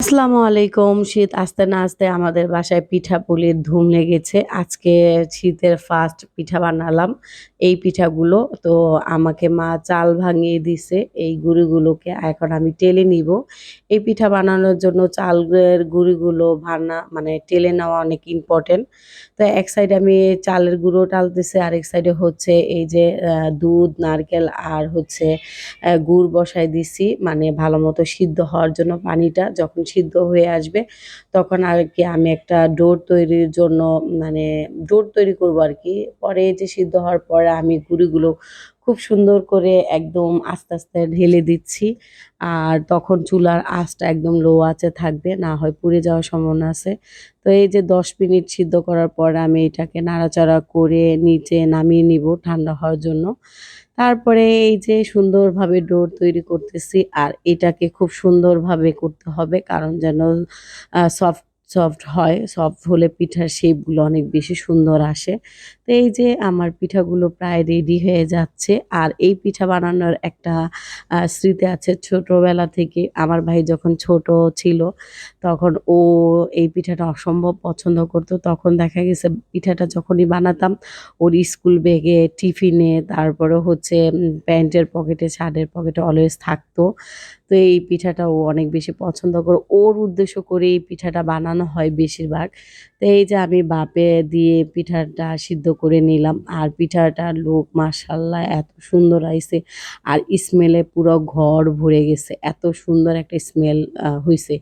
আসসালামু আলাইকুম। শীত আসতে না আসতে আমাদের বাসায় পিঠাপুলির ধুম লেগেছে। আজকে শীতের ফার্স্ট পিঠা বানালাম। এই পিঠাগুলো তো আমাকে মা চাল ভাঙিয়ে দিছে। এই গুঁড়িগুলোকে এখন আমি টেলে নিব। এই পিঠা বানানোর জন্য চালের গুঁড়িগুলো মানে টেলে নেওয়া অনেক ইম্পোর্টেন্ট। তো এক সাইডে আমি চালের গুঁড়ো টালতেছি, আরেক সাইডে হচ্ছে এই যে দুধ, নারকেল আর হচ্ছে গুড় বসায় দিছি মানে ভালোমতো সিদ্ধ হওয়ার জন্য পানিটা যখন সিদ্ধ হয়ে আসবে তখন আর কি আমি একটা ডো তৈরির জন্য মানে ডো তৈরি করবো আর কি। পরে এই যে সিদ্ধ হওয়ার পরে আমি গুঁড়িগুলো খুব সুন্দর করে একদম আস্তে আস্তে ঢেলে দিচ্ছি। আর তখন চুলার আঁচটা একদম লো আঁচে থাকবে, না হয় পুড়ে যাওয়ার সম্ভাবনা আছে। তো এই যে 10 মিনিট সিদ্ধ করার পর আমি এটাকে নাড়াচাড়া করে নিচে নামিয়ে নিব ঠান্ডা হওয়ার জন্য। তারপরে এই যে সুন্দরভাবে ডো তৈরি করতেছি আর এটাকে খুব সুন্দরভাবে করতে হবে কারণ যেন সফট সফট হয়। সফট হলে পিঠার শেপগুলো অনেক বেশি সুন্দর আসে। তো এই যে আমার পিঠাগুলো প্রায় রেডি হয়ে যাচ্ছে। আর এই পিঠা বানানোর একটা স্মৃতি আছে ছোটবেলা থেকে। আমার ভাই যখন ছোট ছিল তখন ও এই পিঠাটা অসম্ভব পছন্দ করত। তখন দেখা গেছে পিঠাটা যখনই বানাতাম ওর স্কুল ব্যাগে, টিফিনে, তারপরে হচ্ছে প্যান্টের পকেটে, শার্টের পকেটে অলওয়েজ থাকতো। তো এই পিঠাটা ও অনেক বেশি পছন্দ করে। ওর উদ্দেশ্য করে এই পিঠাটা বানানো হয় বেশিরভাগ। তো এই যে আমি ভাপে দিয়ে পিঠাটা সিদ্ধ করে নিলাম। আর পিঠাটার লুক মাশাআল্লাহ এত সুন্দর আইছে। আর স্মেলে পুরো ঘর ভরে গেছে। এত সুন্দর একটা স্মেল হইছে।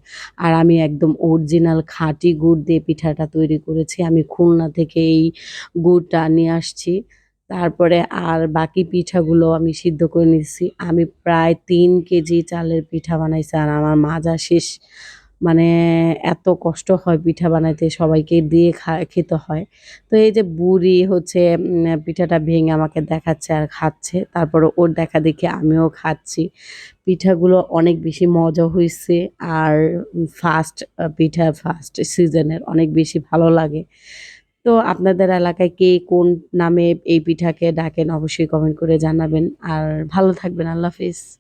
আর আমি একদম অরিজিনাল খাঁটি গুড় দিয়ে পিঠাটা তৈরি করেছি। আমি খুলনা থেকে এই গুড়টা নিয়ে আসছি। তারপরে আর বাকি পিঠাগুলো আমি সিদ্ধ করে নিচ্ছি। আমি প্রায় ৩ কেজি চালের পিঠা বানাইছি আর আমার মাজা শেষ। মানে এত কষ্ট হয় পিঠা বানাইতে, সবাইকে দিয়ে খেতে হয়। তো এই যে বুড়ি হচ্ছে পিঠাটা ভেঙে আমাকে দেখাচ্ছে আর খাচ্ছে। তারপরে ওর দেখাদেখি আমিও খাচ্ছি। পিঠাগুলো অনেক বেশি মজা হইছে। আর ফার্স্ট পিঠা ফার্স্ট সিজনের অনেক বেশি ভালো লাগে। তো আপনাদের এলাকায় কে কোন নামে এই পিঠাকে ডাকেন অবশ্যই কমেন্ট করে জানাবেন। আর ভালো থাকবেন। আল্লাহ হাফেজ।